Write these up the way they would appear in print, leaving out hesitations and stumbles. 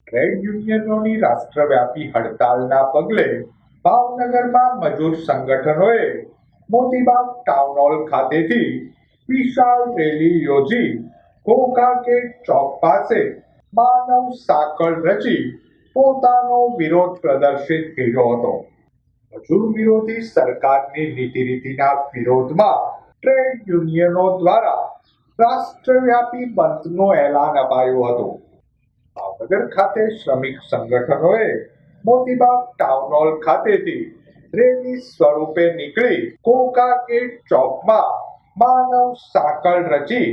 Trade યુનિયનોની રાષ્ટ્રવ્યાપી હડતાલના પગલે ભાવનગરમાં મજૂર સંગઠનોએ મોતીબાગ ટાઉન હોલ ખાતેથી વિશાળ રેલી યોજી ઘોઘા ગેટ ચોક પાસે માનવ સાંકળ રચી પોતાનો વિરોધ પ્રદર્શિત કર્યો હતો. મજૂર વિરોધી સરકારની નીતિ રીતિના વિરોધમાં ટ્રેડ યુનિયનો દ્વારા રાષ્ટ્રવ્યાપી બંધનું એલાન અપાયું હતું. ભાવનગર ખાતે શ્રમિક સંગઠનોએ મોતીબાગ ટાઉન હોલ ખાતેથી રેલી સ્વરૂપે નીકળી ઘોઘા ગેટ ચોકમાં માનવ સાંકળ રચી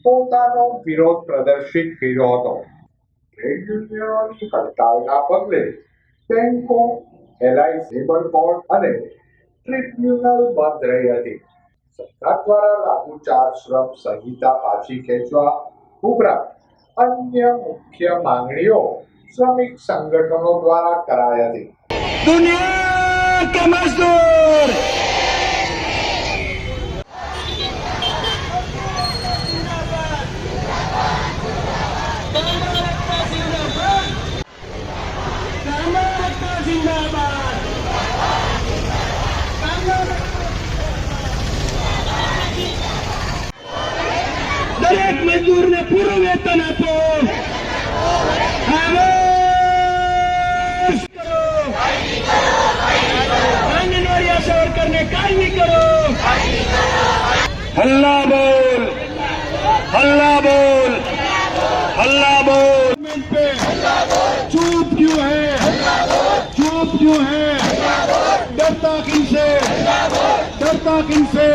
પોતાનો વિરોધ પ્રદર્શિત કર્યો હતો. ટ્રેડ યુનિયનોની હડતાલના પગલે બેંકો, LIC, લેબર કોર્ટ અને ટ્રિબ્યુનલ બંધ રહી હતી. સરકાર દ્વારા લાગુ 4 શ્રમ સંહિતા પાછી ખેંચવા ઉપરાંત અન્ય મુખ્ય માંગણીઓ શ્રમિક સંગઠનો દ્વારા કરાઈ હતી. दुनिया के मजदूर દરેક મજદૂરને પૂરું વેતન આપો. सरकारने कायमी करो. हल्ला बोल, हल्ला बोल, हल्ला बोल. पे चुप क्यों है, चुप क्यों है, डरता किनसे, डरता किनसे.